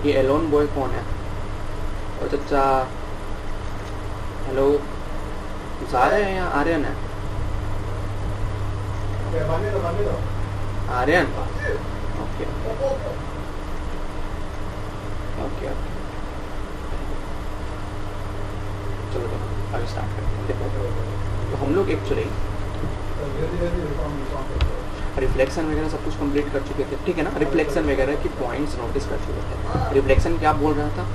ये Elon boy कौन है? और चचा हेलो, सारे हैं यहाँ, आर्यन है, आर्यन, ओके ओके ओके, चलो आगे स्टार्ट करते हैं। तो हम लोग एक्चुअली रिफ्लेक्शन वगैरह सब कुछ कंप्लीट कर चुके थे, ठीक है ना। रिफ्लेक्शन वगैरह की पॉइंट्स नोटिस कर चुके थे। रिफ्लेक्शन क्या बोल रहा था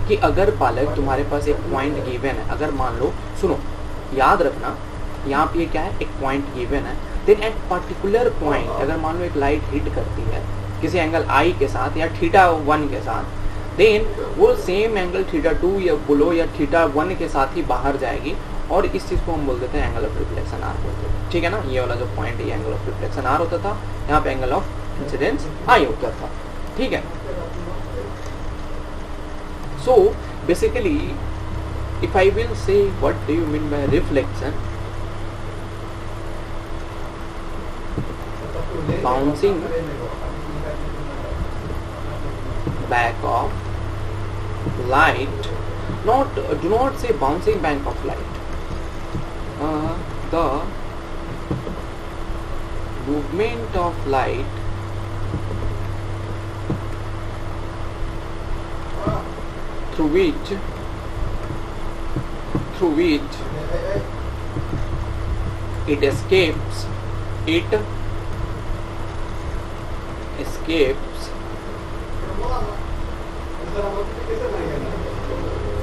कि अगर बालक तुम्हारे पास एक पॉइंट गिवन है, अगर मान लो, सुनो याद रखना, यहाँ पे क्या है, एक पॉइंट गिवन है, देन एट पर्टिकुलर पॉइंट अगर मान लो एक लाइट हिट करती है किसी एंगल आई के साथ या θ1 के साथ, देन वो सेम एंगल θ2 या बोलो या θ1 के साथ ही बाहर जाएगी, और इस चीज को हम बोल देते हैं एंगल ऑफ रिफ्लेक्शन आर बोलते हैं, ठीक है ना। ये वाला जो पॉइंट है ये एंगल ऑफ रिफ्लेक्शन आर होता था, यहाँ पे एंगल ऑफ इंसिडेंस आई होता था, ठीक है। So basically if I will say what do you mean by reflection, bouncing back of light, do not say bouncing back of light, the movement of light through which it escapes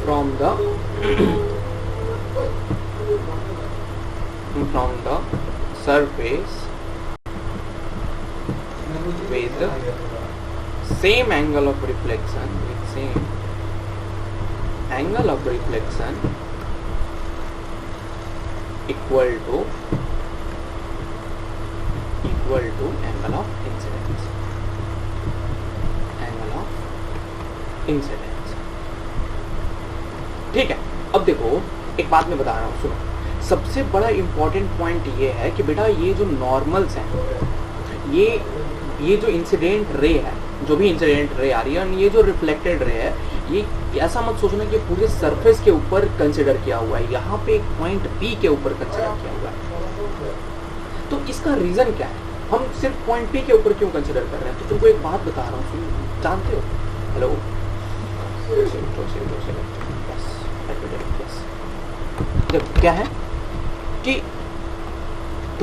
from the surface with same angle of reflection, equal to angle of incidence, ठीक है। अब देखो एक बात मैं बता रहा हूँ, सुनो, सबसे बड़ा इंपॉर्टेंट पॉइंट ये है कि बेटा ये जो नॉर्मल्स हैं, ये जो इंसिडेंट रे है, जो भी इंसिडेंट रे आ रही है, ये जो रिफ्लेक्टेड रे है, ये ऐसा मत सोचना कि पूरे सरफेस के ऊपर कंसिडर किया हुआ है, यहाँ पे एक पॉइंट पी के ऊपर कंसिडर किया हुआ है। तो इसका रीजन क्या है, हम सिर्फ पॉइंट पी के ऊपर क्यों कंसिडर कर रहे हैं? तो तुमको एक बात बता रहा हूँ, जानते हो, हेलो, जब क्या है कि the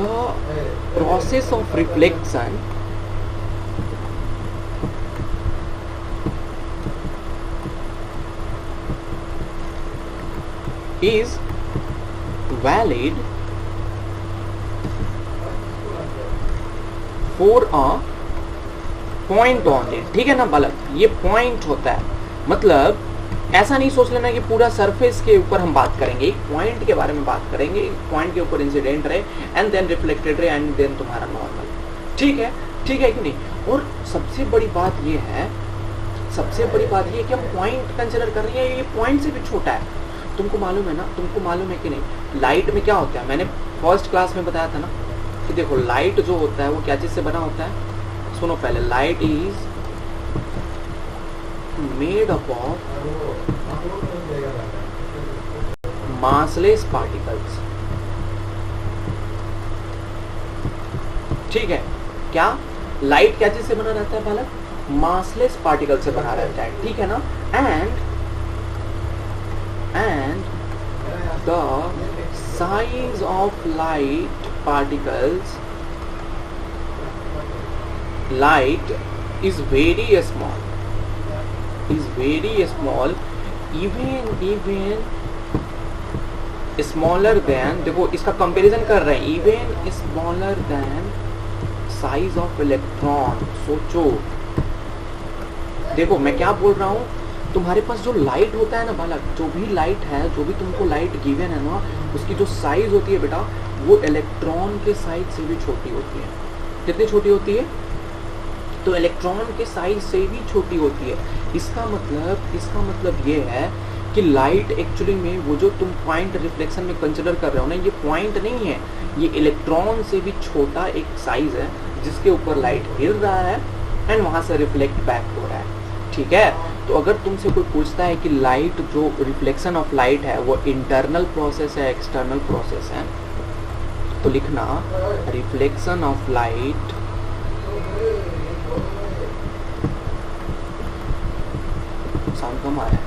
process of reflection is valid for a point on it, ठीक है ना बालक, ये पॉइंट होता है, मतलब ऐसा नहीं सोच लेना कि पूरा सरफेस के ऊपर हम बात करेंगे, एक पॉइंट के बारे में बात करेंगे, पॉइंट के ऊपर incident ray and then reflected ray and then तुम्हारा नॉर्मल, ठीक है कि नहीं। और सबसे बड़ी बात ये है कि हम पॉइंट कंसिडर कर रहे हैं, ये पॉइंट से भी छोटा है, तुमको मालूम है ना, तुमको मालूम है कि नहीं, लाइट में क्या होता है, मैंने फर्स्ट क्लास में बताया था ना कि देखो लाइट जो होता है वो क्या चीज से बना होता है, सुनो पहले, light is made up of massless particles, ठीक है। क्या लाइट क्या चीज से बना रहता है बालक? massless पार्टिकल से बना रहता है, ठीक है ना। And the size of light particles, light is very small, even smaller than, देखो इसका कंपैरिजन कर रहे हैं, even smaller than size of electron। सोचो, देखो मैं क्या बोल रहा हूँ, तुम्हारे पास जो लाइट होता है ना बालक, जो भी लाइट है, जो भी तुमको लाइट गिवन है ना, उसकी जो साइज होती है बेटा, वो इलेक्ट्रॉन के साइज से भी छोटी होती है। कितनी छोटी होती है? तो इलेक्ट्रॉन के साइज से भी छोटी होती है। इसका मतलब ये है कि लाइट एक्चुअली में वो जो तुम पॉइंट रिफ्लेक्शन में कंसिडर कर रहे हो ना, ये पॉइंट नहीं है, ये इलेक्ट्रॉन से भी छोटा एक साइज है जिसके ऊपर लाइट गिर रहा है एंड वहां से रिफ्लेक्ट बैक हो रहा है, ठीक है। तो अगर तुमसे कोई पूछता है कि लाइट, जो रिफ्लेक्शन ऑफ लाइट है वो इंटरनल प्रोसेस है एक्सटर्नल प्रोसेस है, तो लिखना रिफ्लेक्शन ऑफ लाइट साउंड कम आ रहा है,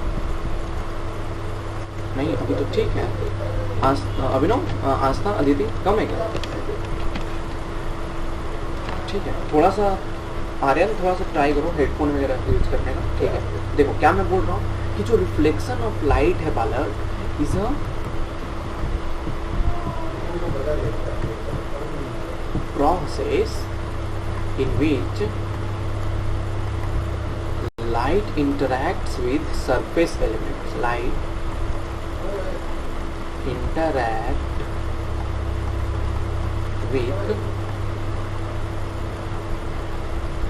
नहीं अभी तो ठीक है। अभिनव, आस्था, अदिति कम है क्या? ठीक है, थोड़ा सा आर्यन थोड़ा सा ट्राई करो हेडफोन वगैरह यूज करने का। ठीक है, देखो क्या मैं बोल रहा हूँ कि जो रिफ्लेक्शन ऑफ लाइट है बालक is a process in which light interacts with surface elements. Light interact with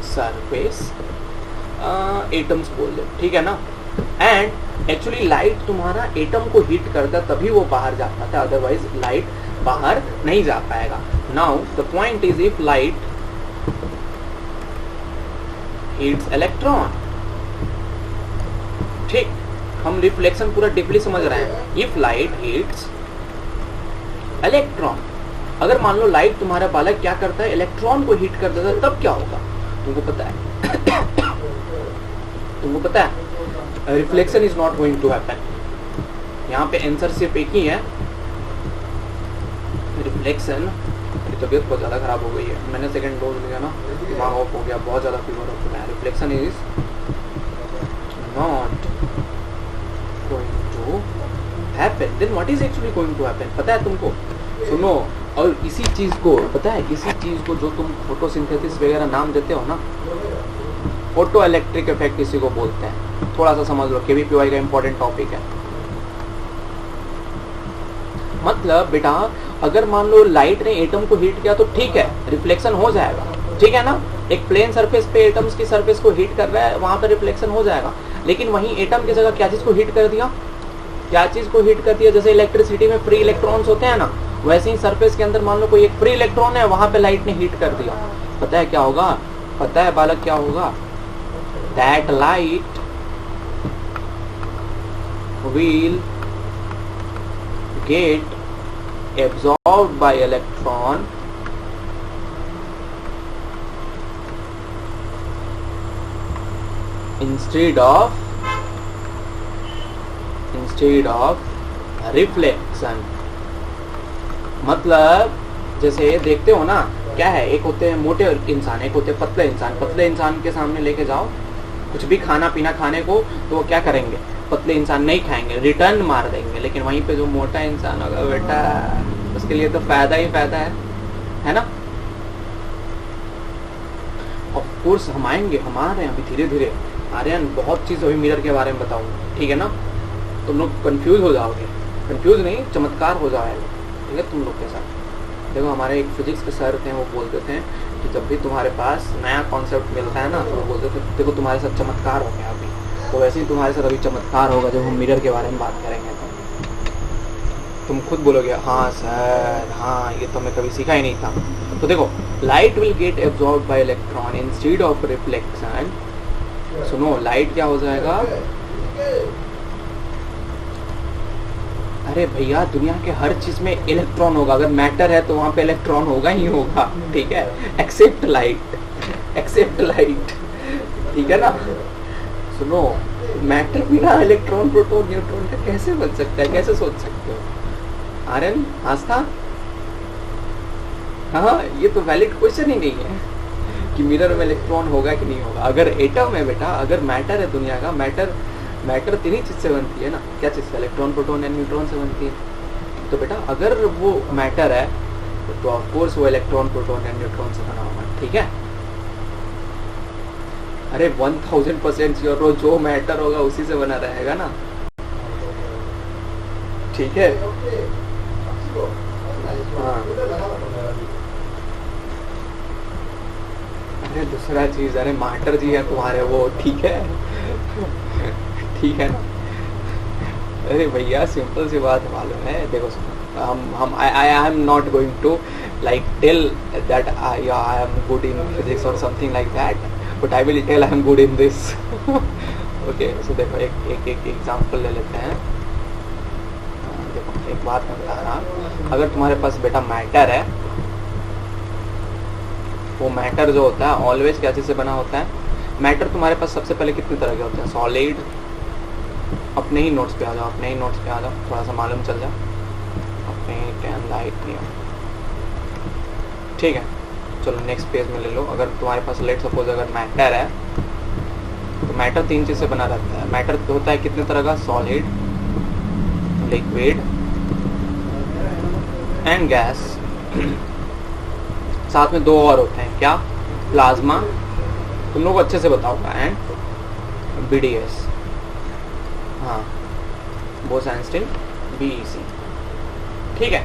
surface atoms बोल दो, ठीक है ना। एंड एक्चुअली लाइट तुम्हारा एटम को हिट करता तभी वो बाहर जा पाता, अदरवाइज लाइट बाहर नहीं जा पाएगा। Now the point is if light hits electron, ठीक, हम रिफ्लेक्शन पूरा डीपली समझ रहे हैं। इफ लाइट हिट्स इलेक्ट्रॉन, अगर मान लो लाइट तुम्हारा बालक क्या करता है, इलेक्ट्रॉन को हिट कर देता है, तब क्या होगा तुमको पता है? तुमको पता है reflection is not going to happen. यहाँ पे आंसर सिर्फ एक ही है, रिफ्लेक्शन। तबीयत बहुत ज्यादा खराब हो गई है, मैंने सेकंड डोज लिया ना, दिमाग ऑफ हो गया, बहुत ज्यादा फीवर हो चुका है। Reflection is not going to happen. Then what is actually going to happen? पता है तुमको? सुनो, और इसी चीज को पता है, इसी चीज को जो तुम फोटोसिंथेसिस वगैरह नाम देते हो ना, फोटो इलेक्ट्रिक इफेक्ट इसी को बोलते हैं। थोड़ा सा समझ लो, केवीपीवाई का इंपॉर्टेंट टॉपिक है। मतलब बेटा अगर मान लो लाइट ने एटम को हीट किया तो ठीक है, रिफ्लेक्शन हो जाएगा, ठीक है ना। एक प्लेन सरफेस पे एटम्स की सरफेस को हीट कर रहा है, वहां पर रिफ्लेक्शन हो जाएगा। लेकिन वहीं एटम की जगह क्या चीज को हीट कर दिया, क्या चीज को हीट कर दिया? जैसे इलेक्ट्रिसिटी में फ्री इलेक्ट्रॉन्स होते हैं ना, वैसे ही सरफेस के अंदर मान लो कोई एक फ्री इलेक्ट्रॉन है, वहां पे लाइट ने हीट कर दिया। पता है क्या होगा? पता है बालक क्या होगा? That light will get absorbed by electron instead of reflection। मतलब जैसे देखते हो ना, क्या है, एक होते हैं मोटे इंसान, एक होते हैं पतले इंसान। पतले इंसान के सामने लेके जाओ कुछ भी खाना पीना खाने को, तो वो क्या करेंगे? पतले इंसान नहीं खाएंगे, रिटर्न मार देंगे। लेकिन वहीं पे जो मोटा इंसान होगा बेटा, उसके लिए तो फायदा ही फायदा है ना। ऑफ कोर्स हम आएंगे, हम आ रहे हैं अभी धीरे धीरे। आर्यन बहुत चीज अभी मिरर के बारे में बताऊंगा, ठीक है ना। तुम लोग कंफ्यूज हो जाओगे, कंफ्यूज नहीं, चमत्कार हो जाएगा, ठीक है तुम लोग के साथ। देखो हमारे एक फिजिक्स के सर थे, वो बोलते थे कि जब भी तुम्हारे पास नया कॉन्सेप्ट मिलता है ना, तो वो बोलते थे देखो तुम्हारे साथ चमत्कार हो गया अभी, तो वैसे ही तुम्हारे साथ अभी चमत्कार होगा जब हम मिरर के बारे में बात करेंगे। तो तुम खुद बोलोगे हाँ सर, हाँ ये तो मैं कभी सीखा ही नहीं था। तो देखो light will get absorb by electron instead of reflection. सुनो, लाइट क्या हो जाएगा? अरे भैया दुनिया के हर चीज में इलेक्ट्रॉन होगा, अगर मैटर है तो वहां पे इलेक्ट्रॉन होगा ही होगा, ठीक है। एक्सेप्ट लाइट, एक्सेप्ट लाइट, ठीक है ना। सुनो, मैटर बिना इलेक्ट्रॉन प्रोटॉन न्यूट्रॉन का कैसे बन सकता है, कैसे सोच सकते हो? आर्यन, आस्था, हाँ ये तो वैलिड क्वेश्चन ही नहीं है कि मिरर में इलेक्ट्रॉन होगा कि नहीं होगा। अगर एटम है बेटा, अगर मैटर है दुनिया का, मैटर तीन ही चीज से बनती है ना। क्या चीज से? इलेक्ट्रॉन प्रोटॉन एंड न्यूट्रॉन से बनती है। तो बेटा अगर वो मैटर है तो ऑफ कोर्स वो इलेक्ट्रॉन प्रोटॉन एंड न्यूट्रॉन से बना होगा, ठीक है। अरे 1000% श्योर हो, जो मैटर होगा उसी से बना रहेगा ना, ठीक है। हाँ, अरे दूसरा चीज, अरे मास्टर जी है तुम्हारे वो, ठीक है ठीक है ना। अरे भैया सिंपल सी बात मालूम है, देखो हम I am not going to like tell that I am good in physics और something like that, but I will tell I am good in this okay, so देखो एक एग्जांपल ले लेते हैं। देखो एक बात मैं बता रहा, अगर तुम्हारे पास बेटा मैटर है, वो मैटर जो होता है ऑलवेज क्या चीज़ से बना होता है? मैटर तुम्हारे पास सबसे पहले कितने तरह के होते हैं? सॉलिड, अपने ही नोट्स पे आ जाओ, अपने ही नोट्स पे आ जाओ, थोड़ा सा मालूम चल जाए, अपने कैन लाइट नहीं हो, ठीक है। चलो नेक्स्ट पेज में ले लो। अगर तुम्हारे पास लेट सपोज अगर मैटर है, तो मैटर 3 चीज़ से बना रहता है। मैटर होता है कितने तरह का? Solid, liquid and gas. साथ में 2 और होते हैं, क्या? प्लाज्मा, तुम लोग अच्छे से बताओगा, एंड BDS, हाँ, बोस-आइंस्टीन BEC, ठीक है।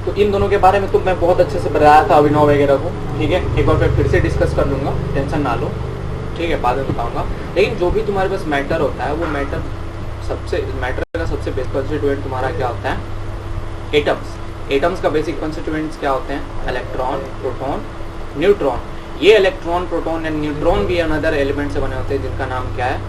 तो इन दोनों के बारे में तो मैं बहुत अच्छे से बताया था अभिनव वगैरह को, ठीक है। एक बार फिर से डिस्कस कर लूँगा, टेंशन ना लो, ठीक है, बाद में बताऊँगा। लेकिन जो भी तुम्हारे पास मैटर होता है, वो मैटर का सबसे बेसिक कॉन्स्टिट्यूएंट तुम्हारा क्या होता है? एटम्स। एटम्स का बेसिक कॉन्स्टिट्यूएंट्स क्या होते हैं? Electron, proton, neutron. ये इलेक्ट्रॉन, प्रोटॉन एंड न्यूट्रॉन भी अनदर एलिमेंट से बने होते हैं, जिनका नाम क्या है?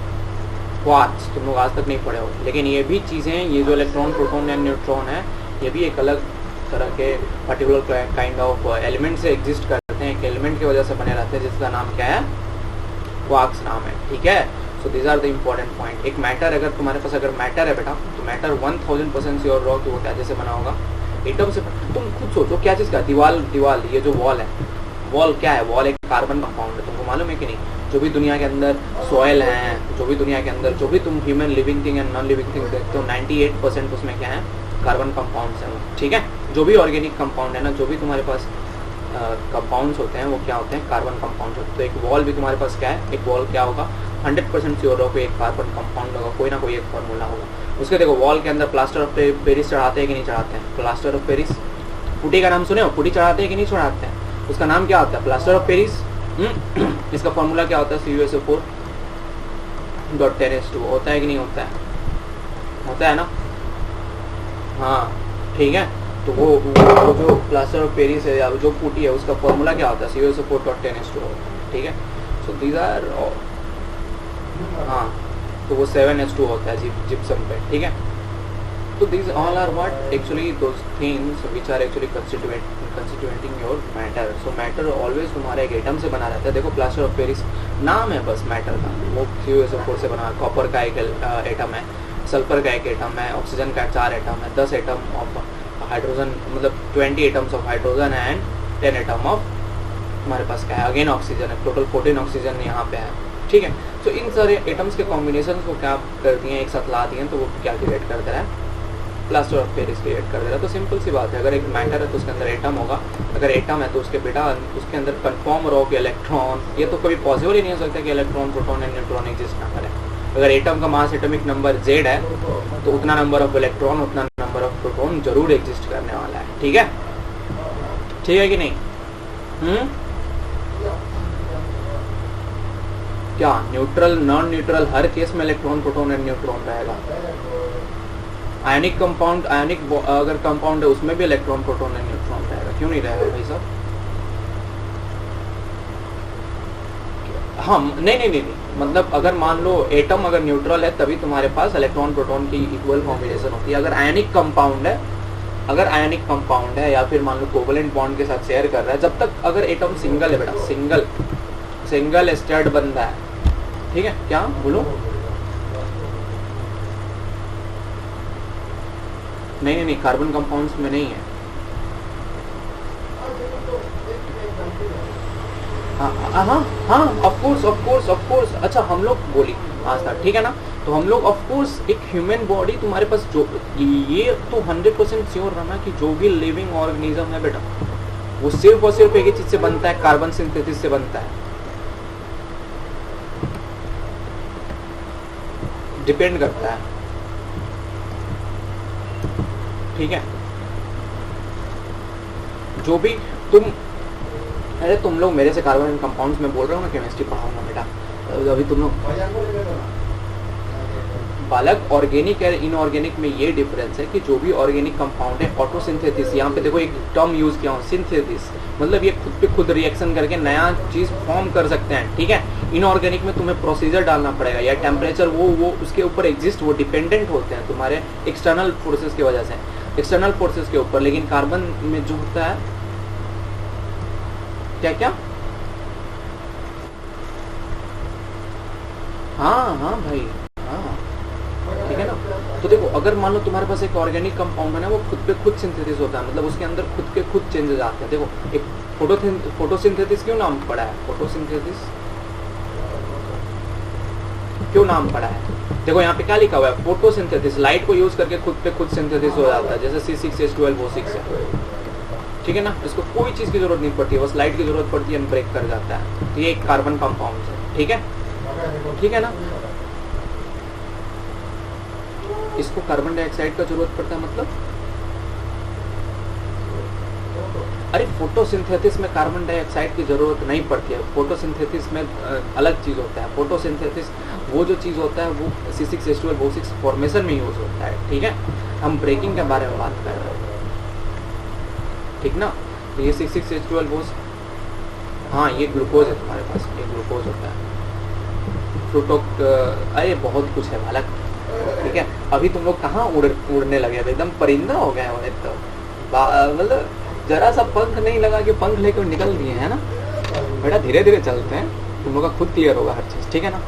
क्वार्ट्ज। तुम लोग आज तक नहीं पढ़े हो, लेकिन ये भी चीज़ें, ये जो इलेक्ट्रॉन, प्रोटॉन एंड न्यूट्रॉन है, ये भी एक अलग तरह के पर्टिकुलर काइंड ऑफ एलिमेंट से एग्जिस्ट करते हैं, एक एलिमेंट की वजह से बने रहते हैं, जिसका नाम क्या है? क्वार्क्स नाम है, ठीक है। So these are the important point. एक मैटर, अगर तुम्हारे पास अगर मैटर है बेटा, तो मैटर 1000% श्योर रहो कि वो क्या जैसे बना होगा? एटम से। तुम खुद सोचो क्या चीज़ का? दीवाल, ये जो वॉल है, वॉल क्या है? वॉल एक कार्बन कंपाउंड है, तुमको मालूम है कि नहीं? जो भी दुनिया के अंदर सॉइल है, जो भी दुनिया के अंदर जो भी तुम human living thing and non living thing देखते हो, 98% उसमें क्या है? कार्बन कंपाउंड्स हैं, ठीक है। जो भी ऑर्गेनिक कंपाउंड है ना, जो भी तुम्हारे पास कंपाउंड्स होते हैं, वो क्या होते हैं? कार्बन कंपाउंड्स होते हैं। तो एक वॉल भी तुम्हारे पास क्या है? एक वॉल क्या होगा? 100% श्योर हो कि एक कार्बन कंपाउंड होगा, कोई ना कोई एक फार्मूला होगा उसके। देखो वॉल के अंदर प्लास्टर ऑफ पेरिस चढ़ाते हैं कि नहीं चढ़ाते हैं? प्लास्टर ऑफ पेरिस, पुटी का नाम सुने हो? पुटी चढ़ाते हैं कि नहीं चढ़ाते हैं? उसका नाम क्या होता है? Plaster of Paris. इसका फार्मूला क्या होता है? CuSO4.10H2 होता है कि नहीं होता है? होता है ना, हाँ, ठीक है। तो वो जो प्लास्टर ऑफ पेरिस है या जो पुटी है, उसका फॉर्मूला क्या होता है? CuSO4.10H2, ठीक है। सो दीज आर, हाँ, तो वो 7H2 होता है जिप्सम पे, ठीक है। तो these all are what actually those things which are actually constituting your matter. So matter always तुम्हारे एक एटम से बना रहता है। देखो प्लास्टर ऑफ पेरिस नाम है बस मैटर का, वो CuSO4 से बना। कॉपर का एक एटम है, सल्फर का एक एटम है, ऑक्सीजन का 4 एटम है, 10 एटम ऑफ हाइड्रोजन, मतलब 20 atoms of hydrogen and 10 atom of हमारे पास क्या है? अगेन ऑक्सीजन है। टोटल 14 ऑक्सीजन यहाँ पे है, ठीक है। सो इन सारे एटम्स के कॉम्बिनेशन को क्या कर दिए? एक साथ ला दिए, तो वो क्या क्रिएट कर दे रहा है? प्लास्टर ऑफ पेरिस क्रिएट कर दे रहा है। तो सिंपल सी बात है, अगर एक मैटर है तो उसके अंदर एटम होगा, अगर एटम है तो उसके बेटा उसके अंदर कन्फर्म रहो कि इलेक्ट्रॉन, ये तो कभी पॉसिबल ही नहीं हो सकता कि electron, proton and neutron exist ना करे। अगर एटम का मास एटॉमिक नंबर Z है, तो उतना नंबर ऑफ इलेक्ट्रॉन, उतना नंबर ऑफ प्रोटॉन जरूर एग्जिस्ट करने वाला है, ठीक है, ठीक है कि नहीं? क्या न्यूट्रल, नॉन न्यूट्रल, हर केस में इलेक्ट्रॉन, प्रोटॉन एंड न्यूट्रॉन रहेगा। आयनिक कंपाउंड, आयनिक अगर कंपाउंड है उसमें भी इलेक्ट्रॉन, प्रोटॉन एंड न्यूट्रॉन रहेगा, क्यों नहीं रहेगा भाई साहब? हाँ, नहीं, मतलब अगर मान लो एटम अगर न्यूट्रल है तभी तुम्हारे पास इलेक्ट्रॉन प्रोटॉन की इक्वल कॉम्बिनेशन होती है। अगर आयनिक कंपाउंड है या फिर मान लो कोवलेंट बॉन्ड के साथ शेयर कर रहा है, जब तक अगर एटम सिंगल है बेटा, सिंगल स्टेट बनता है, ठीक है। क्या बोलो? नहीं, कार्बन कंपाउंड्स में नहीं है। हाँ, ऑफ कोर्स। अच्छा, हम लोग बोली आज तक, ठीक है ना। तो हम लोग ऑफ कोर्स एक ह्यूमन बॉडी तुम्हारे पास जो, ये तो 100% श्योर रहना कि जो भी लिविंग ऑर्गेनिज्म है बेटा, वो सिर्फ और सिर्फ एक ही चीज से बनता है, कार्बन सिंथेसिस से बनता है। डिपेंड करता है, ठीक है। जो भी तुम लोग मेरे से कार्बन कंपाउंड्स में बोल रहे हो ना, केमिस्ट्री पढ़ाऊंगा बेटा। अभी तुम लोग बालक, ऑर्गेनिक और इनऑर्गेनिक में ये डिफरेंस है कि जो भी ऑर्गेनिक कंपाउंड है, ऑटोसिंथेसिस, यहाँ पे देखो एक टर्म यूज किया हूँ, सिंथेसिस, मतलब ये खुद पे खुद रिएक्शन करके नया चीज फॉर्म कर सकते हैं, ठीक है। इनऑर्गेनिक में तुम्हें प्रोसीजर डालना पड़ेगा या टेम्परेचर वो उसके ऊपर एग्जिस्ट, वो डिपेंडेंट होते हैं तुम्हारे एक्सटर्नल फोर्सेस की वजह से, एक्सटर्नल फोर्सेस के ऊपर। लेकिन कार्बन में जो होता है क्या क्या, हाँ भाई, हाँ ठीक है ना। तो देखो अगर मान लो तुम्हारे पास एक ऑर्गेनिक कंपाउंड है ना, वो खुद पे खुद सिंथेसिस होता है, मतलब उसके अंदर खुद के खुद चेंजेस आते हैं। देखो एक फोटोसिंथेसिस क्यों नाम पड़ा है, फोटोसिंथेसिस क्यों नाम पड़ा है? देखो यहाँ पे क्या लिखा हुआ है, फोटोसिंथेसिस, लाइट को यूज करके खुद पे खुद सिंथेसिस हो जाता है, जैसे C6H12O6 है, ठीक है ना। इसको कोई चीज की जरूरत नहीं पड़ती है, बस लाइट की जरूरत पड़ती है, ब्रेक कर जाता है। तो ये एक कार्बन कंपाउंड है, ठीक है ना। इसको कार्बन डाइऑक्साइड का जरूरत पड़ता है, मतलब अरे फोटोसिंथेसिस में कार्बन डाइऑक्साइड की जरूरत नहीं पड़ती है, फोटोसिंथेसिस में अलग चीज होता है। फोटोसिंथेसिस वो जो चीज होता है वो C6H12O6 फॉर्मेशन में यूज होता है, ठीक है। हम ब्रेकिंग के बारे में बात कर रहे हैं, ठीक ना। तो ये C6H12O6, हाँ ये ग्लूकोज है तुम्हारे पास, ये ग्लूकोज होता है। अरे बहुत कुछ है बालक, ठीक है। अभी तुम लोग कहाँ उड़ने लगे, एकदम परिंदा हो गए हो, तो मतलब जरा सा पंख नहीं लगा कि पंख लेकर निकल दिए है ना। बेटा धीरे धीरे चलते हैं, तुम लोग का खुद क्लियर होगा हर चीज, ठीक है ना।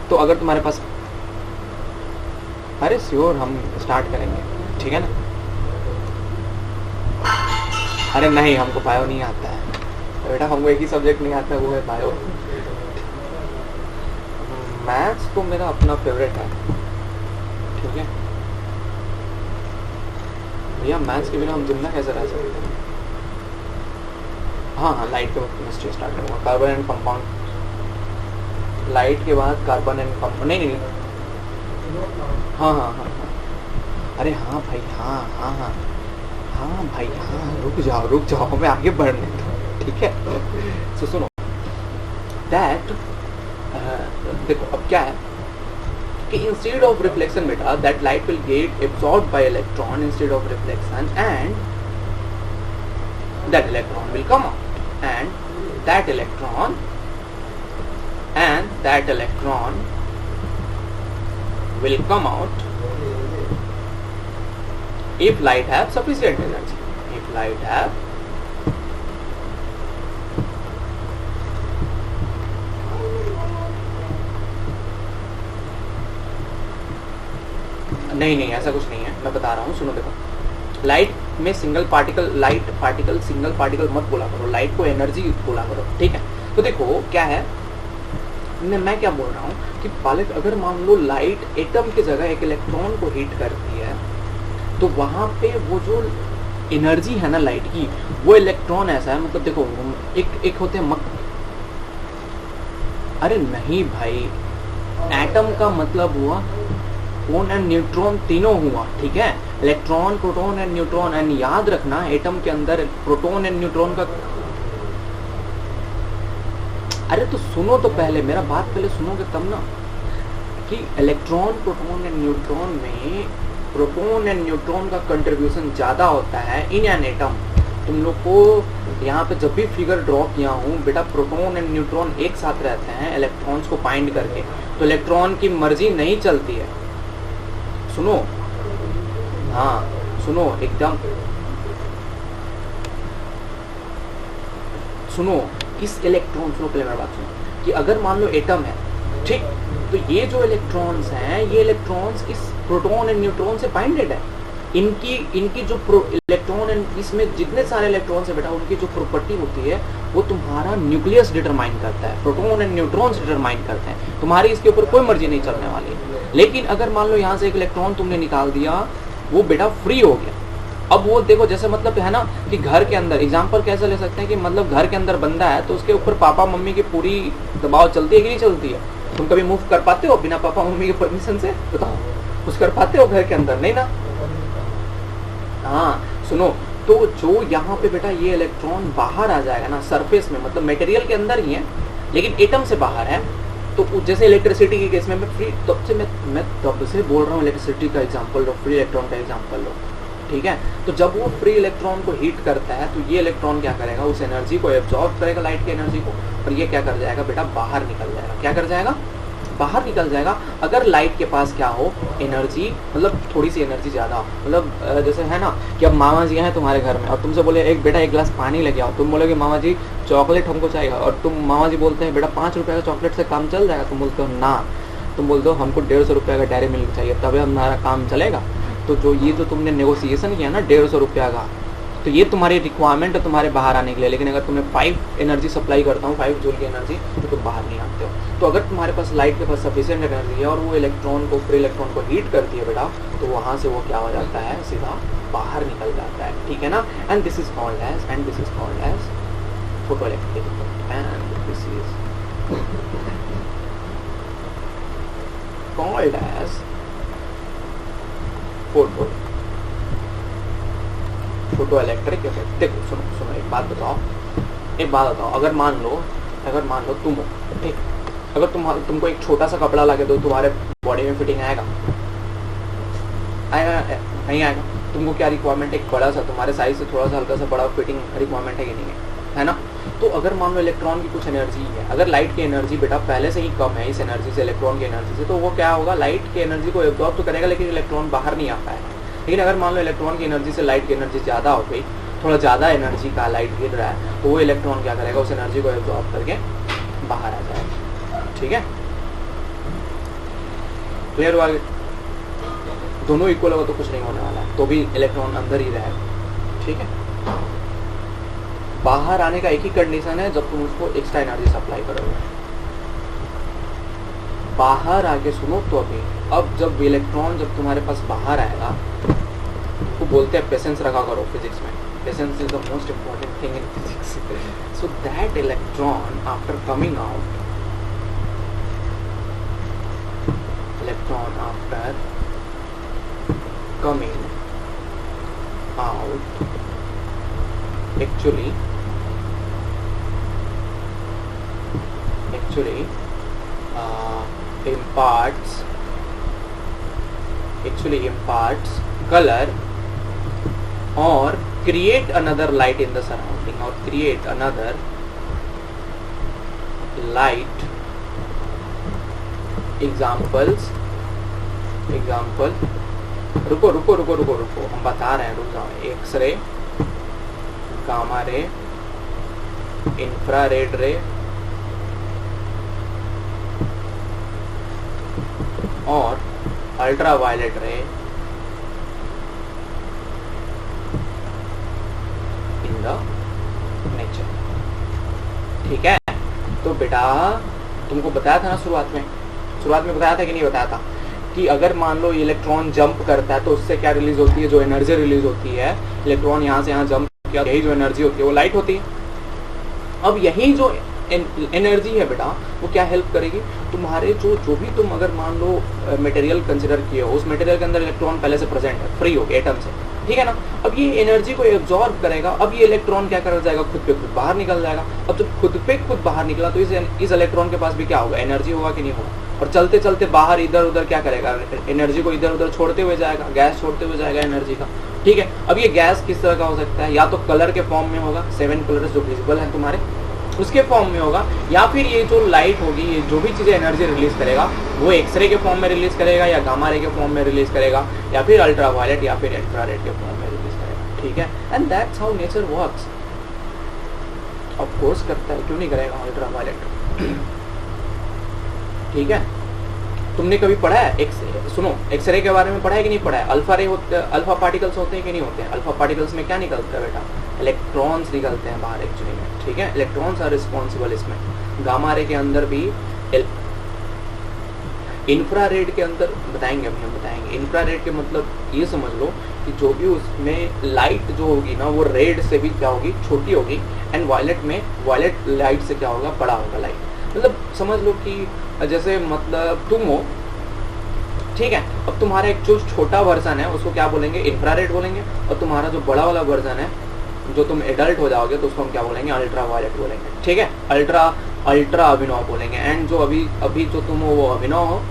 तो अगर तुम्हारे पास, अरे श्योर हम स्टार्ट करेंगे, ठीक है ना। अरे नहीं हमको बायो नहीं आता है तो बेटा, हमको एक ही सब्जेक्ट नहीं आता है, वो है बायो। मैथ्स तो मेरा अपना फेवरेट है, ठीक है भैया। मैथ्स के बिना हम जिंदा कैसे रह सकते हैं। हाँ लाइट के बाद केमिस्ट्री स्टार्ट करूँगा, कार्बन एंड कंपाउंड। लाइट के बाद कार्बन एंड कंपाउंड, नहीं हाँ, अरे हाँ भाई, हाँ भाई, हाँ रुक जाओ मैं आगे बढ़ने दो, ठीक है। तो सुनो दैट, देखो अब क्या है कि इंस्टेड ऑफ रिफ्लेक्शन बेटा, that light will get absorbed bye electron instead of reflection, and that electron will come out, and that electron will come out if light have sufficient energy. If light have नहीं ऐसा कुछ नहीं है, मैं बता रहा हूँ, सुनो। देखो लाइट में सिंगल पार्टिकल मत बोला करो, लाइट को एनर्जी बोला करो, ठीक है। तो देखो क्या है, मैं क्या बोल रहा हूँ कि बालक अगर मान लो लाइट एटम की जगह एक इलेक्ट्रॉन को हीट करती है, तो वहां पे वो जो एनर्जी है ना लाइट की, वो इलेक्ट्रॉन ऐसा है, मतलब देखो एक होते हैं अरे नहीं भाई, एटम का मतलब हुआ प्रोटॉन एंड न्यूट्रॉन तीनों हुआ, ठीक है। Electron, proton and neutron, and याद रखना एटम के अंदर प्रोटॉन एंड न्यूट्रॉन का, अरे तो सुनो तो पहले, मेरा बात पहले सुनोगे तब ना, कि इलेक्ट्रॉन, प्रोटॉन एंड न्यूट्रॉन में प्रोटॉन एंड न्यूट्रॉन का कंट्रीब्यूशन ज्यादा होता है इन एन एटम। तुम लोग को यहाँ पे जब भी फिगर ड्रॉ किया हूँ बेटा, प्रोटॉन एंड न्यूट्रॉन एक साथ रहते हैं इलेक्ट्रॉन्स को बाइंड करके, तो इलेक्ट्रॉन की मर्जी नहीं चलती है। सुनो, हाँ सुनो, एकदम सुनो, इस इलेक्ट्रॉन, सुनो पहले मेरी बात सुनो, कि अगर मान लो एटम है, ठीक, तो ये जो इलेक्ट्रॉन्स हैं, ये इलेक्ट्रॉन्स इस प्रोटॉन एंड न्यूट्रॉन से बाइंडेड है। इनकी जो इलेक्ट्रॉन एंड इसमें जितने सारे इलेक्ट्रॉन्स है बेटा, उनकी जो प्रॉपर्टी होती है वो तुम्हारा न्यूक्लियस डिटरमाइन करता है, प्रोटॉन एंड न्यूट्रॉन्स डिटरमाइन करते हैं, तुम्हारी इसके ऊपर कोई मर्जी नहीं चलने वाली। लेकिन अगर मान लो यहाँ से एक इलेक्ट्रॉन तुमने निकाल दिया, वो बेटा फ्री हो गया। अब वो देखो, जैसे मतलब है ना कि घर के अंदर, एग्जाम्पल कैसे ले सकते हैं कि मतलब घर के अंदर बंदा है तो उसके ऊपर पापा मम्मी की पूरी दबाव चलती है कि नहीं चलती है? तुम कभी मूव कर पाते हो बिना पापा मम्मी के परमिशन से? बताओ, कुछ कर पाते हो घर के अंदर? नहीं ना। हाँ सुनो, तो जो यहाँ पे बेटा ये इलेक्ट्रॉन बाहर आ जाएगा ना सरफेस में, मतलब मटेरियल के अंदर ही है लेकिन एटम से बाहर है, तो जैसे इलेक्ट्रिसिटी के केस में मैं फ्री, तब से मैं तब से बोल रहा हूँ इलेक्ट्रिसिटी का एग्जांपल लो, फ्री इलेक्ट्रॉन का एग्जांपल लो, ठीक है। तो जब वो फ्री इलेक्ट्रॉन को हीट करता है तो ये इलेक्ट्रॉन क्या करेगा, उस एनर्जी को एब्जॉर्ब करेगा, लाइट की एनर्जी को, और ये क्या कर जाएगा बेटा, बाहर निकल जाएगा। क्या कर जाएगा, बाहर निकल जाएगा। अगर लाइट के पास क्या हो, एनर्जी, मतलब थोड़ी सी एनर्जी ज़्यादा, मतलब जैसे है ना कि अब मामा जी हैं तुम्हारे घर में और तुमसे बोले एक बेटा एक गिलास पानी लेके आओ, तुम बोलोगे मामा जी चॉकलेट हमको चाहिए, और तुम मामा जी बोलते हैं बेटा 5 रुपये का चॉकलेट से काम चल जाएगा, तुम बोलते हो ना, तुम बोलते हो हमको 150 रुपये का डेयरी मिल्क चाहिए तभी हमारा काम चलेगा। तो जो ये जो तुमने नेगोशिएशन किया ना 150 रुपये का, तो ये तुम्हारी रिक्वायरमेंट है तुम्हारे बाहर आने के लिए। लेकिन अगर तुम्हें 5 एनर्जी सप्लाई करता हूँ, 5 जूल की एनर्जी, तो तुम बाहर नहीं आते हो। तो अगर तुम्हारे पास लाइट के पास सफिशिएंट एनर्जी है और वो इलेक्ट्रॉन को, फ्री इलेक्ट्रॉन को हीट करती है बेटा, तो वहाँ से वो क्या हो जाता है, सीधा बाहर निकल जाता है, ठीक है ना। And this is called as photoelectric effect, and this is called as photoelectric effect. देखो सुनो एक बात बताओ, अगर मान लो तुम हो, ठीक, अगर तुमको एक छोटा सा कपड़ा ला के दो, तुम्हारे बॉडी में फिटिंग आएगा नहीं आएगा। तुमको क्या रिक्वायरमेंट है, एक बड़ा सा, तुम्हारे साइज से थोड़ा सा हल्का सा बड़ा फिटिंग रिक्वायरमेंट है कि नहीं है ना। तो अगर मान लो इलेक्ट्रॉन की कुछ एनर्जी है, अगर लाइट की एनर्जी बेटा पहले से ही कम है इस एनर्जी से, इलेक्ट्रॉन की एनर्जी से, तो वो क्या होगा, लाइट की एनर्जी को एब्जॉर्ब तो करेगा लेकिन इलेक्ट्रॉन बाहर नहीं आ पाएगा। लेकिन अगर मान लो इलेक्ट्रॉन की एनर्जी से लाइट की एनर्जी ज़्यादा हो गई, थोड़ा ज़्यादा एनर्जी का लाइट गिर रहा है, तो वो इलेक्ट्रॉन क्या करेगा, उस एनर्जी को एब्जॉर्ब करके बाहर आ जाएगा, ठीक है। क्लियर हुआ, दोनों इक्वल होगा तो कुछ नहीं होने वाला है, तो भी इलेक्ट्रॉन अंदर ही रहेगा, ठीक है। बाहर आने का एक ही कंडीशन है, जब तुम उसको एक्स्ट्रा एनर्जी सप्लाई करोगे। बाहर आके सुनो तो अभी, अब जब इलेक्ट्रॉन जब तुम्हारे पास बाहर आएगा, तो बोलते हैं पेशेंस रखा करो फिजिक्स में, patience is the most important thing in physics. So that electron after coming out, electron after coming out actually imparts color or create another light in the surrounding, or create another light. example रुको हम बता रहे हैं, रुक जाओ। X ray, gamma ray, infrared रे और ultraviolet रे इन द नेचर, ठीक है। तो बेटा तुमको बताया था ना शुरुआत में बताया था कि नहीं बताया था, कि अगर मान लो इलेक्ट्रॉन जंप करता है तो उससे क्या रिलीज होती है, जो एनर्जी रिलीज होती है, इलेक्ट्रॉन यहाँ से यहाँ जंप किया, यही जो एनर्जी होती है वो लाइट होती है। अब यही जो एनर्जी है बेटा, वो क्या हेल्प करेगी, तुम्हारे जो भी तुम अगर मान लो मटेरियल कंसिडर किए हो, उस मटेरियल के अंदर इलेक्ट्रॉन पहले से प्रेजेंट है, फ्री हो गए एटम से, ठीक है ना। अब ये एनर्जी को एब्जॉर्ब करेगा, अब ये इलेक्ट्रॉन क्या कर जाएगा, खुद पे खुद बाहर निकल जाएगा। अब जब खुद पे खुद बाहर निकला तो इस इलेक्ट्रॉन के पास भी क्या होगा, एनर्जी होगा कि नहीं होगा, और चलते चलते बाहर इधर उधर क्या करेगा, एनर्जी को इधर उधर छोड़ते हुए जाएगा, गैस छोड़ते हुए जाएगा एनर्जी का, ठीक है। अब ये गैस किस तरह का हो सकता है, या तो कलर के फॉर्म में होगा, 7 कलर्स जो विजिबल हैं तुम्हारे, उसके फॉर्म में होगा, या फिर ये जो लाइट होगी, ये जो भी चीज़ें एनर्जी रिलीज करेगा वो एक्सरे के फॉर्म में रिलीज करेगा, या गामा रे के फॉर्म में रिलीज करेगा, या फिर अल्ट्रावायलेट या फिर इंफ्रारेड के फॉर्म में रिलीज करेगा, ठीक है। And that's how nature works. Of course करता है, क्यों नहीं करेगा अल्ट्रावायलेट, ठीक है। तुमने कभी पढ़ा है सुनो, एक्सरे के बारे में पढ़ा है कि नहीं पढ़ा है, अल्फा पार्टिकल्स होते हैं कि नहीं होते हैं, अल्फा पार्टिकल्स में क्या निकलता है बेटा, इलेक्ट्रॉन्स निकलते हैं बाहर एक्चुअली में, ठीक है। इलेक्ट्रॉन्स आर रिस्पॉन्सिबल इसमें। गामा रे के अंदर भी, इंफ्रारेड के अंदर बताएंगे, अभी हम बताएंगे। इंफ्रारेड के मतलब ये समझ लो कि जो भी उसमें लाइट जो होगी ना, वो रेड से भी क्या होगी, छोटी होगी, एंड वायलेट लाइट से क्या होगा, बड़ा होगा लाइट। मतलब समझ लो कि जैसे मतलब तुम हो, ठीक है। अब तुम्हारा एक जो छोटा वर्जन है उसको क्या बोलेंगे, इंफ्रारेड बोलेंगे, और तुम्हारा जो बड़ा वाला वर्जन है, जो तुम एडल्ट हो जाओगे तो उसको हम क्या बोलेंगे, अल्ट्रावायलेट बोलेंगे, ठीक है। अल्ट्रा अभिनव बोलेंगे। एंड जो अभी जो तुम हो वो अभिनव हो,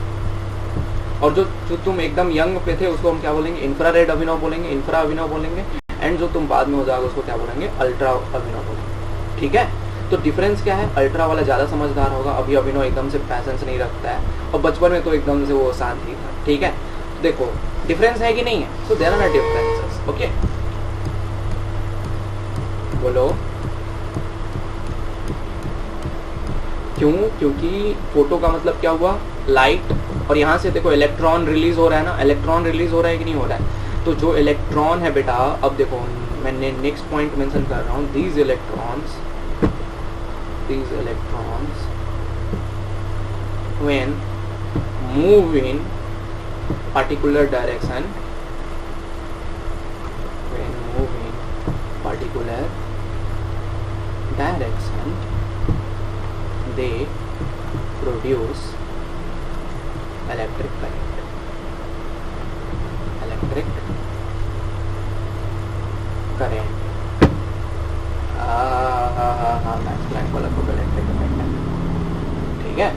और जो जो तुम एकदम यंग पे थे उसको हम क्या बोलेंगे, इंफ्रारेड अभिनव बोलेंगे, इंफ्रा अभिनव बोलेंगे, एंड जो तुम बाद में हो जाओगे उसको क्या बोलेंगे, अल्ट्रा अभिनव बोलेंगे। ठीक है, तो डिफरेंस क्या है, अल्ट्रा वाला ज़्यादा समझदार होगा, अभी अभिनव एकदम से पैसेंस नहीं रखता है, और बचपन में तो एकदम से वो शांत ही था। ठीक है, देखो डिफरेंस है कि नहीं है, so there are differences. Okay, बोलो क्यों, क्योंकि फोटो का मतलब क्या हुआ, लाइट, और यहाँ से देखो इलेक्ट्रॉन रिलीज हो रहा है ना, इलेक्ट्रॉन रिलीज हो रहा है कि नहीं हो रहा है, तो जो इलेक्ट्रॉन है बेटा, अब देखो मैंने नेक्स्ट पॉइंट मेंशन कर रहा हूँ, these electrons when move in particular direction, they produce electric current, Max Planck वाला को इलेक्ट्रिक करंट है। ठीक है,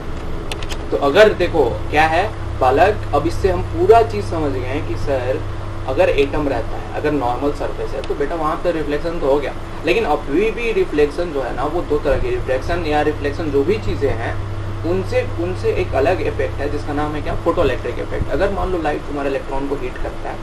तो अगर देखो क्या है बालक, अब इससे हम पूरा चीज समझ गए हैं कि सर अगर एटम रहता है, अगर नॉर्मल सरफेस है, तो बेटा वहां पर रिफ्लेक्शन तो हो गया, लेकिन अभी भी रिफ्लेक्शन जो है ना, वो दो तरह की रिफ्लेक्शन या रिफ्लेक्शन जो भी चीजें हैं उनसे एक अलग इफेक्ट है जिसका नाम है क्या, फोटो इलेक्ट्रिक इफेक्ट। अगर मान लो लाइट तुम्हारे इलेक्ट्रॉन को हीट करता है,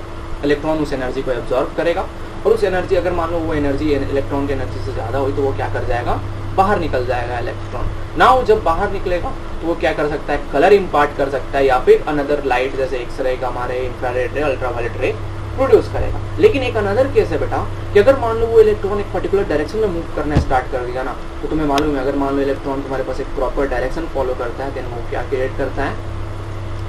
इलेक्ट्रॉन उस एनर्जी को एब्जॉर्ब करेगा, और उस एनर्जी, अगर मान लो वो एनर्जी इलेक्ट्रॉन की एनर्जी से ज़्यादा हुई, तो वो क्या कर जाएगा, बाहर निकल जाएगा इलेक्ट्रॉन ना। वो जब बाहर निकलेगा तो वो क्या कर सकता है, कलर इम्पार्ट कर सकता है, या फिर अनदर लाइट जैसे एक्सरे, गामा रे, इंफ्रारेड रे, अल्ट्रावायलेट रे प्रोड्यूस करेगा। लेकिन एक अनदर केस है बेटा कि अगर मान लो वो इलेक्ट्रॉन एक पर्टिकुलर डायरेक्शन में मूव करना स्टार्ट कर दिया ना, तो तुम्हें मालूम है, अगर मान लो इलेक्ट्रॉन तुम्हारे पास एक प्रॉपर डायरेक्शन फॉलो करता है, देन वो क्या क्रिएट करता है,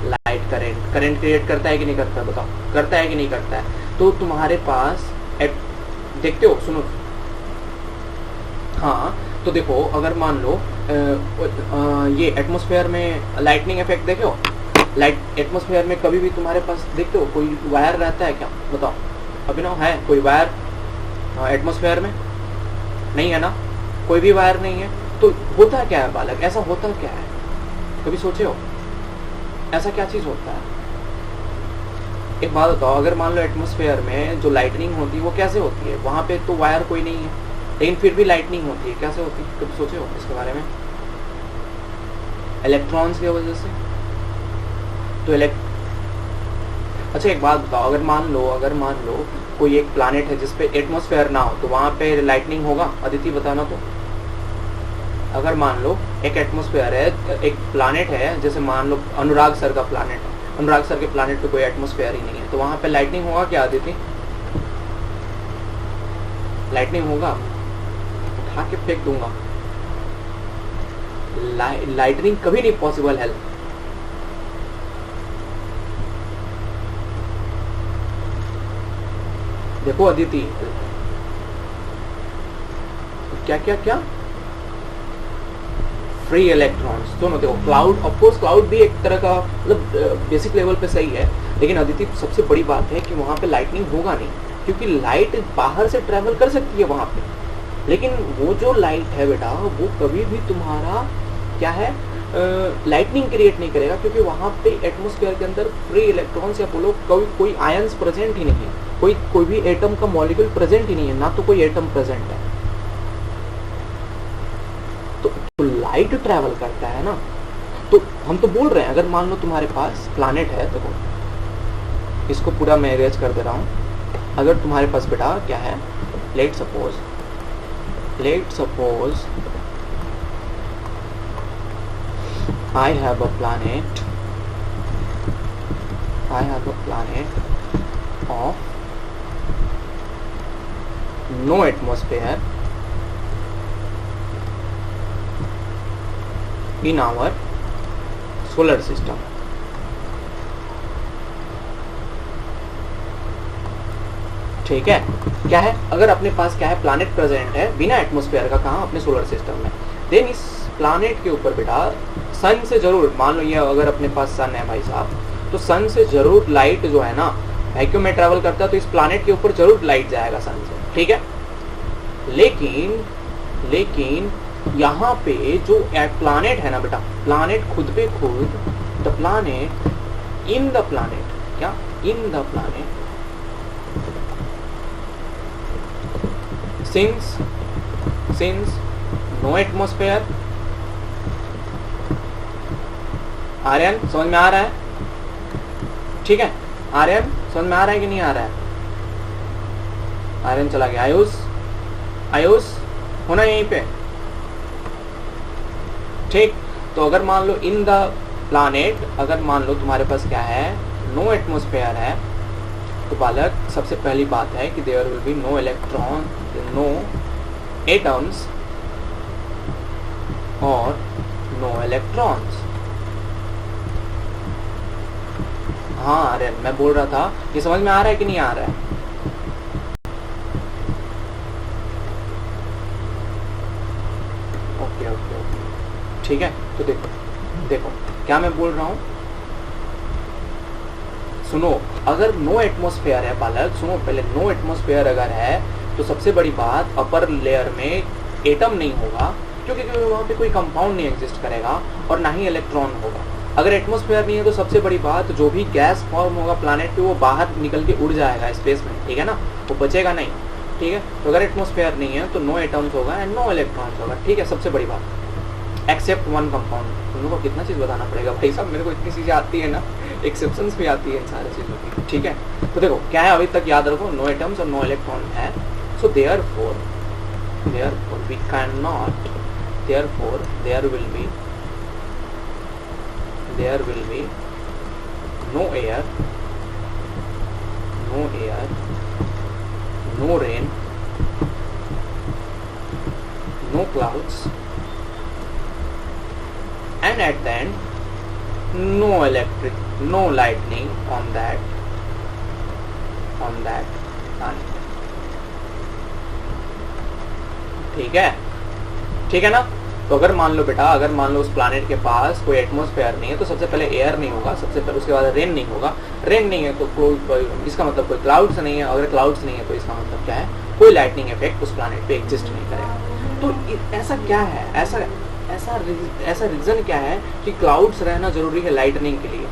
लाइट करंट क्रिएट करता है कि नहीं करता, बताओ करता है कि नहीं करता है। तो तुम्हारे पास देखते हो, सुनो, हाँ, तो देखो अगर मान लो ये एटमॉस्फेयर में लाइटनिंग इफेक्ट देखो, लाइट एटमॉस्फेयर में कभी भी तुम्हारे पास देखते हो कोई वायर रहता है क्या, बताओ, अभिनव है कोई वायर एटमॉस्फेयर में, नहीं है ना, कोई भी वायर नहीं है, तो होता क्या है बालक, ऐसा होता क्या है, कभी सोचे हो ऐसा क्या चीज होता है। एक बात बताओ, अगर मान लो एटमॉस्फेयर में जो लाइटनिंग होती है वो कैसे होती है, वहां पे तो वायर कोई नहीं है, लेकिन फिर भी लाइटनिंग होती है, कैसे होती है, कभी सोचे हो इसके बारे में, इलेक्ट्रॉन्स की वजह से। तो अच्छा एक बात बताओ, अगर मान लो कोई एक प्लैनेट है जिसपे एटमॉस्फेयर ना हो, तो वहां पे लाइटनिंग होगा, अदिति बताना। तो अगर मान लो एक एटमॉस्फेयर है, एक प्लैनेट है, जैसे मान लो अनुराग सर का प्लैनेट है, अनुराग सर के प्लैनेट पे कोई एटमॉस्फेयर ही नहीं है, तो वहां पे लाइटनिंग होगा क्या अदिति, लाइटनिंग होगा, उठा के फेंक दूंगा, लाइटनिंग कभी नहीं पॉसिबल है। देखो अदिति, क्या क्या क्या, फ्री इलेक्ट्रॉन्स दोनों। देखो क्लाउड, ऑफकोर्स क्लाउड भी एक तरह का मतलब बेसिक लेवल पे सही है, लेकिन अदिति सबसे बड़ी बात है कि वहां पे लाइटनिंग होगा नहीं, क्योंकि लाइट बाहर से ट्रेवल कर सकती है वहां पे, लेकिन वो जो लाइट है बेटा वो कभी भी तुम्हारा क्या है, लाइटनिंग क्रिएट नहीं करेगा, क्योंकि वहां पे एटमॉस्फेयर के अंदर फ्री इलेक्ट्रॉन्स या बोलो कोई आयंस प्रेजेंट ही नहीं है, कोई भी एटम का मॉलिक्यूल प्रेजेंट ही नहीं है, ना तो कोई एटम प्रेजेंट है। तो लाइट ट्रैवल करता है ना, तो हम तो बोल रहे हैं, अगर मान लो तुम्हारे पास प्लैनेट है, देखो इसको पूरा मैं इरेज कर दे रहा हूं, अगर तुम्हारे पास बेटा क्या है, let suppose I have a planet of no atmosphere in our solar system. ठीक है, क्या है, अगर अपने पास क्या है, प्लैनेट प्रेजेंट है बिना एटमॉस्फेयर का, कहाँ, अपने सोलर सिस्टम में, देन इस प्लैनेट के ऊपर बेटा सन से जरूर, मान लो ये अगर अपने पास सन है भाई साहब, तो सन से जरूर लाइट जो है ना वैक्यूम में ट्रैवल करता है, तो इस प्लैनेट के ऊपर जरूर लाइट जाएगा सन से, ठीक है। लेकिन यहाँ पे जो प्लैनेट है ना बेटा, प्लैनेट खुद पे खुद, the planet in the planet, क्या in the planet, since no atmosphere. Aryan समझ में आ रहा है? ठीक है, आर्यन समझ में आ रहा है कि नहीं आ रहा है? आर्यन चला गया। आयुष होना यहीं पे, ठीक। तो अगर मान लो इन द प्लैनेट, अगर मान लो तुम्हारे पास क्या है, नो एटमॉस्फेयर है, तो बालक सबसे पहली बात है कि there will be no electron, no atoms और नो इलेक्ट्रॉन्स। हाँ अरे मैं बोल रहा था, ये समझ में आ रहा है कि नहीं आ रहा है? ओके ओके ओके, ठीक है। तो देखो क्या मैं बोल रहा हूँ, सुनो। अगर नो एटमॉस्फेयर है बालक, सुनो पहले, नो एटमॉस्फेयर अगर है तो सबसे बड़ी बात, अपर लेयर में एटम नहीं होगा, क्योंकि वहाँ पे कोई कंपाउंड नहीं एग्जिस्ट करेगा, और ना ही इलेक्ट्रॉन होगा। अगर एटमॉस्फेयर नहीं है तो सबसे बड़ी बात, जो भी गैस फॉर्म होगा प्लैनेट पे वो बाहर निकल के उड़ जाएगा स्पेस में, ठीक है ना, वो बचेगा नहीं, ठीक है। तो अगर एटमॉस्फेयर नहीं है तो नो एटम्स होगा एंड नो इलेक्ट्रॉन्स होगा, ठीक है, सबसे बड़ी बात, एक्सेप्ट वन कंपाउंड। तुम लोगों को कितना चीज़ बताना पड़ेगा भाई साहब, मेरे को इतनी चीज़ें आती है ना, एक्सेप्शंस भी आती है इन सारी चीज़ों की, ठीक है। तो देखो क्या है, अभी तक याद रखो, नो एटम्स और नो इलेक्ट्रॉन है। So therefore we can not, therefore there will be no air, no rain, no clouds, and at the end no lightning on that planet। ठीक है ना। तो अगर मान लो बेटा, अगर मान लो उस प्लैनेट के पास कोई एटमॉस्फेयर नहीं है तो सबसे पहले एयर नहीं होगा, सबसे पहले उसके बाद रेन नहीं होगा, रेन नहीं है तो इसका मतलब कोई क्लाउड्स नहीं है, अगर क्लाउड्स नहीं है तो इसका मतलब क्या है, कोई लाइटनिंग इफेक्ट उस प्लैनेट पे एग्जिस्ट नहीं करेगा। तो ऐसा क्या है, ऐसा रीजन क्या है कि क्लाउड्स रहना जरूरी है लाइटनिंग के लिए?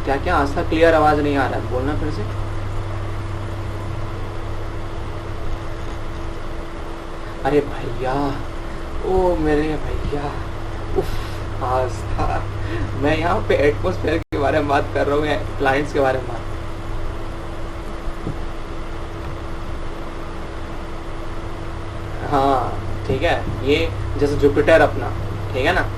क्या आज तक क्लियर आवाज नहीं आ रहा है, बोलना फिर से। अरे भैया, ओ मेरे भैया, उफ आज था, मैं यहाँ पे एटमॉस्फेयर के बारे में बात कर रहा हूँ या प्लैनेट्स के बारे में बात। हाँ ठीक है, ये जैसे जुपिटर अपना, ठीक है ना,